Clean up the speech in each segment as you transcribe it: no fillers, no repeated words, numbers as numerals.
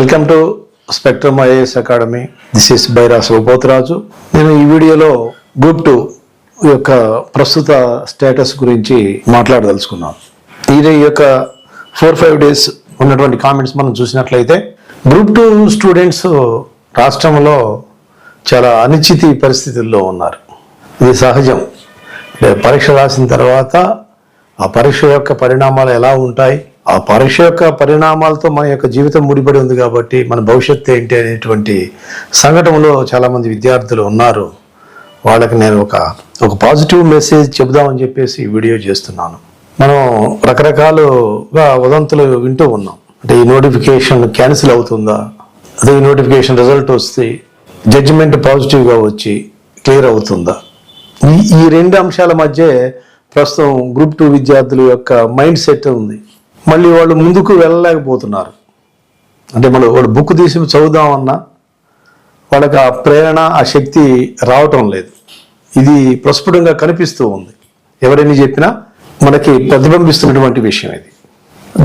Welcome to Spectrum IAS academy. This is Byra Sivapoturaju. నేను ఈ వీడియోలో గ్రూప్ 2 యొక్క ప్రస్తుత స్టేటస్ గురించి మాట్లాడదలుచుకున్నాను. ఈ యొక్క 4-5 డేస్ ఉన్నటువంటి కామెంట్స్ మనం చూసినట్లయితే గ్రూప్ 2 స్టూడెంట్స్ రాష్ట్రంలో చాలా అనిశ్చితి పరిస్థితుల్లో ఉన్నారు. ఇది సహజం. పరీక్ష రాసిన తర్వాత ఆ పరీక్ష యొక్క పరిణామాలు ఎలా ఉంటాయి, ఆ పరీక్ష యొక్క పరిణామాలతో మన యొక్క జీవితం ముడిపడి ఉంది కాబట్టి మన భవిష్యత్తు ఏంటి అనేటువంటి సంఘటనలో చాలామంది విద్యార్థులు ఉన్నారు. వాళ్ళకి నేను ఒక పాజిటివ్ మెసేజ్ చెబుదామని చెప్పేసి ఈ వీడియో చేస్తున్నాను. మనం రకరకాలుగా వదంతులు వింటూ ఉన్నాం. అంటే ఈ నోటిఫికేషన్ క్యాన్సిల్ అవుతుందా, అదే ఈ నోటిఫికేషన్ రిజల్ట్ వస్తే జడ్జిమెంట్ పాజిటివ్గా వచ్చి క్లియర్ అవుతుందా, ఈ రెండు అంశాల మధ్య ప్రస్తుతం గ్రూప్ 2 విద్యార్థుల యొక్క మైండ్ సెట్ ఉంది. మళ్ళీ వాళ్ళు ముందుకు వెళ్ళలేకపోతున్నారు. అంటే వాళ్ళు బుక్ తీసి చదువుదామన్నా వాళ్ళకి ఆ ప్రేరణ, ఆ శక్తి రావటం లేదు. ఇది ప్రస్ఫుటంగా కనిపిస్తూ ఉంది. ఎవరైనా చెప్పినా మనకి ప్రతిబింబిస్తున్నటువంటి విషయం ఇది.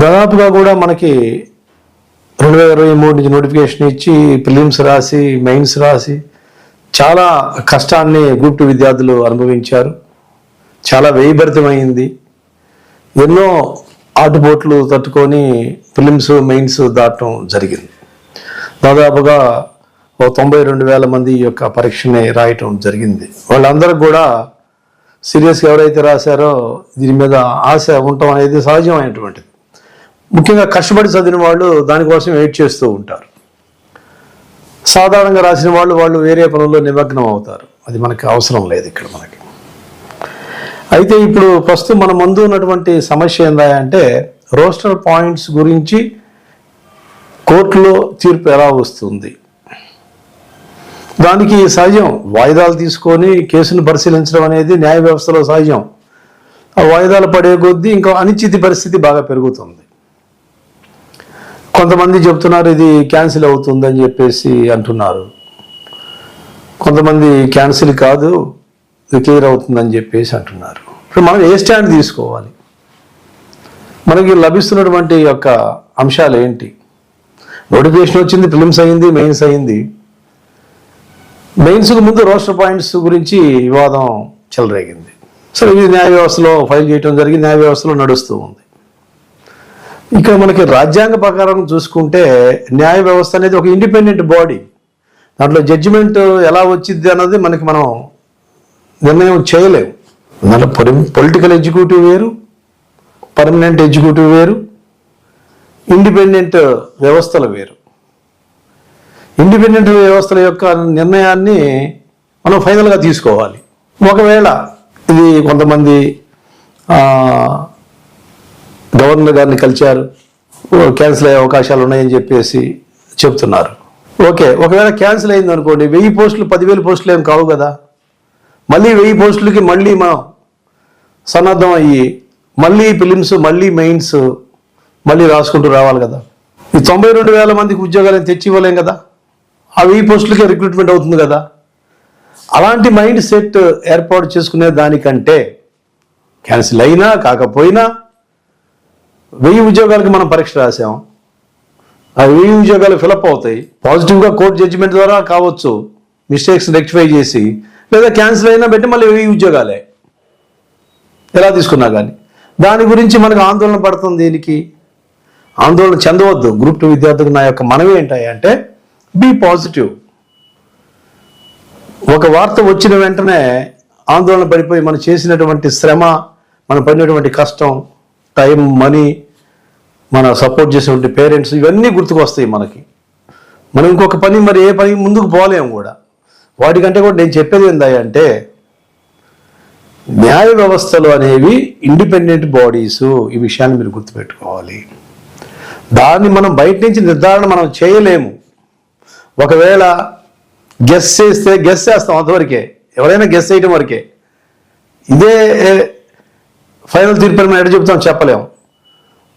దాదాపుగా కూడా మనకి 2023 నుంచి నోటిఫికేషన్ ఇచ్చి ప్రిలిమ్స్ రాసి మెయిన్స్ రాసి చాలా కష్టాన్ని గ్రూప్ 2 విద్యార్థులు అనుభవించారు. చాలా వ్యయభరితమైంది. ఎన్నో ఆటుపోట్లు తట్టుకొని ప్రిలిమ్స్ మెయిన్స్ దాటడం జరిగింది. దాదాపుగా 92,000 మంది ఈ యొక్క పరీక్షని రాయటం జరిగింది. వాళ్ళందరూ కూడా సీరియస్గా ఎవరైతే రాశారో దీని మీద ఆశ ఉండటం అనేది సహజమైనటువంటిది. ముఖ్యంగా కష్టపడి చదివిన వాళ్ళు దానికోసం వెయిట్ చేస్తూ ఉంటారు. సాధారణంగా రాసిన వాళ్ళు వేరే పనుల్లో నిమగ్నం అవుతారు. అది మనకి అవసరం లేదు ఇక్కడ మనకి. అయితే ఇప్పుడు ప్రస్తుతం మన ముందు ఉన్నటువంటి సమస్య ఏంటంటే రోస్టర్ పాయింట్స్ గురించి కోర్టులో తీర్పు ఎలా వస్తుంది. దానికి సహజం వాయిదాలు తీసుకొని కేసును పరిశీలించడం అనేది న్యాయ వ్యవస్థలో సహజం. ఆ వాయిదాలు పడే కొద్దీ ఇంకా అనిశ్చితి పరిస్థితి బాగా పెరుగుతుంది. కొంతమంది చెప్తున్నారు ఇది క్యాన్సిల్ అవుతుందని చెప్పేసి అంటున్నారు. కొంతమంది క్యాన్సిల్ కాదు, ఇది క్లియర్ అవుతుందని చెప్పేసి అంటున్నారు. ఇప్పుడు మనం ఏ స్టాండ్ తీసుకోవాలి? మనకి లభిస్తున్నటువంటి యొక్క అంశాలు ఏంటి? నోటిఫికేషన్ వచ్చింది, ప్రిలిమ్స్ అయింది, మెయిన్స్ అయింది. మెయిన్స్కు ముందు రోస్టర్ పాయింట్స్ గురించి వివాదం చెలరేగింది. సరే, ఇది న్యాయ వ్యవస్థలో ఫైల్ చేయడం జరిగి న్యాయ వ్యవస్థలో నడుస్తూ ఉంది. ఇక్కడ మనకి రాజ్యాంగ ప్రకారం చూసుకుంటే న్యాయ వ్యవస్థ అనేది ఒక ఇండిపెండెంట్ బాడీ. దాంట్లో జడ్జిమెంట్ ఎలా వచ్చింది అన్నది మనం నిర్ణయం చేయలేము. దాంట్లో పొలిటికల్ ఎగ్జిక్యూటివ్ వేరు, పర్మనెంట్ ఎగ్జిక్యూటివ్ వేరు, ఇండిపెండెంట్ వ్యవస్థలు వేరు. ఇండిపెండెంట్ వ్యవస్థల యొక్క నిర్ణయాన్ని మనం ఫైనల్గా తీసుకోవాలి. ఒకవేళ ఇది కొంతమంది గవర్నర్ గారిని కలిశారు, క్యాన్సిల్ అయ్యే అవకాశాలు ఉన్నాయని చెప్పేసి చెప్తున్నారు. ఓకే, ఒకవేళ క్యాన్సిల్ అయింది అనుకోండి, 1000 పోస్టులు 10,000 పోస్టులు ఏం కావు కదా. మళ్ళీ 1000 పోస్టులకి మళ్ళీ మనం సన్నద్ధం అయ్యి మళ్ళీ ప్రిలిమ్స్ మళ్ళీ మెయిన్స్ మళ్ళీ రాసుకుంటూ రావాలి కదా. ఈ 92,000 మందికి ఉద్యోగాలను తెచ్చి ఇవ్వలేం కదా. ఆ 1000 పోస్టులకే రిక్రూట్మెంట్ అవుతుంది కదా. అలాంటి మైండ్ సెట్ ఏర్పాటు చేసుకునే దానికంటే క్యాన్సిల్ అయినా కాకపోయినా 1000 ఉద్యోగాలకి మనం పరీక్ష రాసాం. ఆ 1000 ఉద్యోగాలు ఫిలప్ అవుతాయి. పాజిటివ్గా కోర్టు జడ్జిమెంట్ ద్వారా కావచ్చు, మిస్టేక్స్ రెక్టిఫై చేసి, లేదా క్యాన్సిల్ అయినా పెట్టి మళ్ళీ 1000 ఉద్యోగాలే ఎలా తీసుకున్నా కానీ. దాని గురించి మనకు ఆందోళన పడుతుంది. దీనికి ఆందోళన చెందవద్దు. గ్రూప్ 2 విద్యార్థులకు నా యొక్క మనవి ఏంటంటే బీ పాజిటివ్. ఒక వార్త వచ్చిన వెంటనే ఆందోళన పడిపోయి మనం చేసినటువంటి శ్రమ, మనం పడినటువంటి కష్టం, టైం, మనీ, మన సపోర్ట్ చేసినటువంటి పేరెంట్స్, ఇవన్నీ గుర్తుకొస్తాయి మనకి. మనం ఇంకొక పని ఏ పని ముందుకు పోలేము కూడా. వాటికంటే కూడా నేను చెప్పేది ఏంటంటే న్యాయ వ్యవస్థలు అనేవి ఇండిపెండెంట్ బాడీసు. ఈ విషయాన్ని మీరు గుర్తుపెట్టుకోవాలి. దాన్ని మనం బయట నుంచి నిర్ధారణ మనం చేయలేము. ఒకవేళ గెస్ చేస్తాం, అంతవరకే. ఎవరైనా గెస్ చేయడం వరకే. ఇదే ఫైనల్ తీర్పు మనం ఎక్కడ చెప్తాం చెప్పలేము.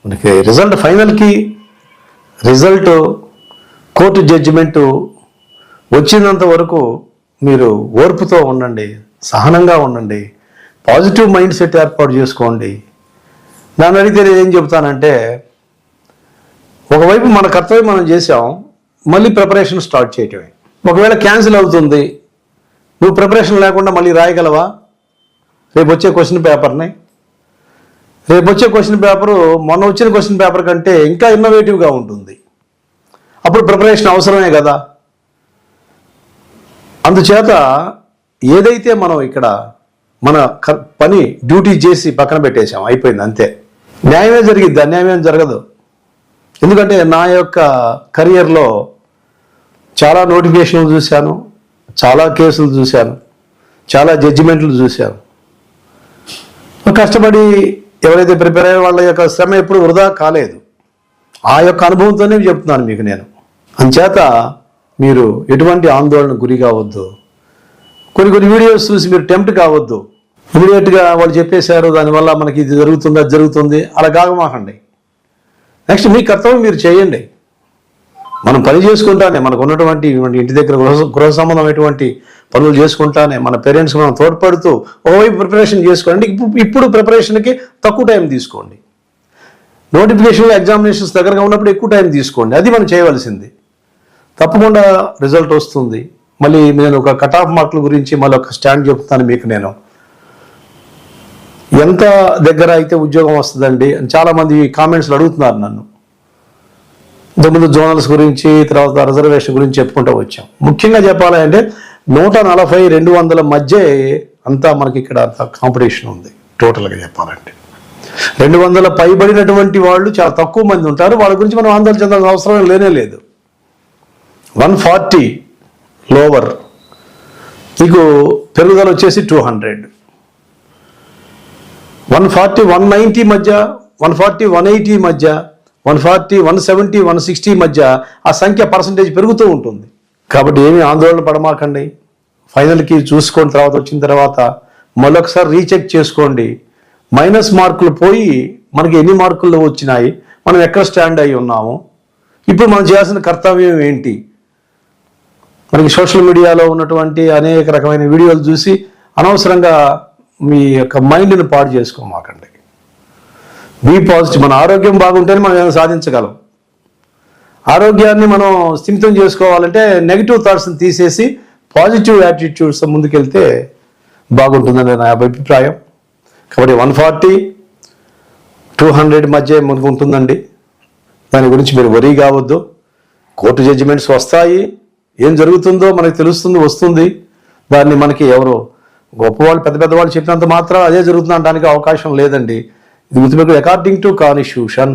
మనకి ఫైనల్కి రిజల్ట్ కోర్టు జడ్జిమెంటు వచ్చినంత వరకు మీరు ఓర్పుతో ఉండండి, సహనంగా ఉండండి, పాజిటివ్ మైండ్ సెట్ ఏర్పాటు చేసుకోండి. నన్ను అడిగితే నేను ఏం చెప్తానంటే ఒకవైపు మన కర్తవ్యం మనం చేసాం, మళ్ళీ ప్రిపరేషన్ స్టార్ట్ చేయటమే. ఒకవేళ క్యాన్సిల్ అవుతుంది, నువ్వు ప్రిపరేషన్ లేకుండా మళ్ళీ రాయగలవా? రేపు వచ్చే క్వశ్చన్ పేపర్ని, రేపు వచ్చే క్వశ్చన్ పేపరు మొన్న వచ్చిన క్వశ్చన్ పేపర్ కంటే ఇంకా ఇన్నోవేటివ్గా ఉంటుంది. అప్పుడు ప్రిపరేషన్ అవసరమే కదా. అందుచేత ఏదైతే మనం ఇక్కడ మన పని డ్యూటీ చేసి పక్కన పెట్టేశాం, అయిపోయింది అంతే. న్యాయమే జరిగిద్ది, అన్యాయమేం జరగదు. ఎందుకంటే నా యొక్క కెరియర్లో చాలా నోటిఫికేషన్లు చూశాను, చాలా కేసులు చూశాను, చాలా జడ్జిమెంట్లు చూశాను. కష్టపడి ఎవరైతే ప్రిపేర్ అయ్యే వాళ్ళ యొక్క శ్రమ ఎప్పుడు వృధా కాలేదు. ఆ యొక్క అనుభవంతోనే చెప్తున్నాను మీకు నేను. అంచేత మీరు ఎటువంటి ఆందోళన గురి కావద్దు. కొన్ని వీడియోస్ చూసి మీరు టెంప్ట్ కావద్దు. ఇమీడియట్గా వాళ్ళు చెప్పేశారు దానివల్ల మనకి ఇది జరుగుతుంది అది జరుగుతుంది అలా కాగమాకండి. నెక్స్ట్ మీ కర్తవ్యం మీరు చేయండి. మనం పని చేసుకుంటానే, మనకు ఉన్నటువంటి ఇంటి దగ్గర గృహ సంబంధమైనటువంటి పనులు చేసుకుంటానే మన పేరెంట్స్ మనం తోడ్పడుతూ ఓవైపు ప్రిపరేషన్ చేసుకోండి. ఇప్పుడు ప్రిపరేషన్కి తక్కువ టైం తీసుకోండి. నోటిఫికేషన్ ఎగ్జామినేషన్స్ దగ్గరగా ఉన్నప్పుడు ఎక్కువ టైం తీసుకోండి. అది మనం చేయవలసింది. తప్పకుండా రిజల్ట్ వస్తుంది. మళ్ళీ నేను ఒక కట్ ఆఫ్ మార్కుల గురించి మళ్ళీ ఒక స్టాండ్ చెప్తాను మీకు. నేను ఎంత దగ్గర అయితే ఉద్యోగం వస్తుందండి అని చాలామంది కామెంట్స్లో అడుగుతున్నారు నన్ను. ఇంతకుముందు జోనల్స్ గురించి, తర్వాత రిజర్వేషన్ గురించి చెప్పుకుంటూ వచ్చాం. ముఖ్యంగా చెప్పాలంటే 140-200 మధ్య అంతా మనకి ఇక్కడ అంత కాంపిటీషన్ ఉంది. టోటల్గా చెప్పాలంటే 200 పైబడినటువంటి వాళ్ళు చాలా తక్కువ మంది ఉంటారు. వాళ్ళ గురించి మనం ఆందోళన చెందాల్సిన అవసరం లేనే లేదు. 140 లోవర్, మీకు పెరుగుదల వచ్చేసి 200. 140-190 మధ్య, 140-180 మధ్య, 140-170, 160 మధ్య ఆ సంఖ్య పర్సంటేజ్ పెరుగుతూ ఉంటుంది. కాబట్టి ఏమీ ఆందోళన పడమాకండి. ఫైనల్కి చూసుకొని తర్వాత వచ్చిన తర్వాత మళ్ళొకసారి రీచెక్ చేసుకోండి. మైనస్ మార్కులు పోయి మనకి ఎన్ని మార్కులు వచ్చినాయి, మనం ఎక్కడ స్టాండ్ అయి ఉన్నాము, ఇప్పుడు మనం చేయాల్సిన కర్తవ్యం ఏంటి. మనకి సోషల్ మీడియాలో ఉన్నటువంటి అనేక రకమైన వీడియోలు చూసి అనవసరంగా మీ యొక్క మైండ్ని పాడు చేసుకోమాకండి. Be positive. మన ఆరోగ్యం బాగుంటేనే మనం ఏమైనా సాధించగలం. ఆరోగ్యాన్ని మనం స్థిమితం చేసుకోవాలంటే నెగిటివ్ థాట్స్ని తీసేసి పాజిటివ్ యాటిట్యూడ్స్ ముందుకెళ్తే బాగుంటుందని నా అభిప్రాయం. కాబట్టి 140-200 మధ్య మనకు ఉంటుందండి. దాని గురించి మీరు వరీ కావద్దు. కోర్టు జడ్జిమెంట్స్ వస్తాయి, ఏం జరుగుతుందో మనకి తెలుస్తుంది, వస్తుంది. దాన్ని మనకి ఎవరు గొప్పవాళ్ళు పెద్ద వాళ్ళు చెప్పినంత మాత్రం అదే జరుగుతుంది అనడానికి అవకాశం లేదండి. ఇది గుర్తుపెట్టుకో. According to constitution,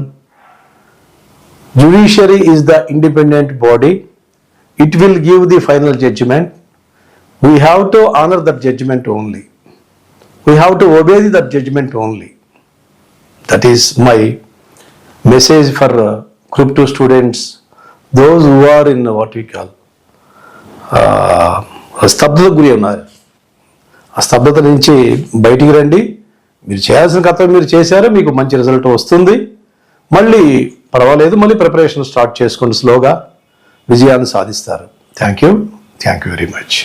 judiciary is the independent body. It will give the final judgment. We have to honor that judgment only. We have to obey that judgment only. That is my message for Group 2 students, those who are in what we call స్తబ్దత గురి ఉన్నారు. ఆ స్తబ్దత నుంచి బయటికి రండి. మీరు చేయాల్సిన కర్తవ్యం మీరు చేశారు, మీకు మంచి రిజల్ట్ వస్తుంది. మళ్ళీ పర్వాలేదు, మళ్ళీ ప్రిపరేషన్ స్టార్ట్ చేసుకోండి. స్లోగా విజయాన్ని సాధిస్తారు. Thank you very much.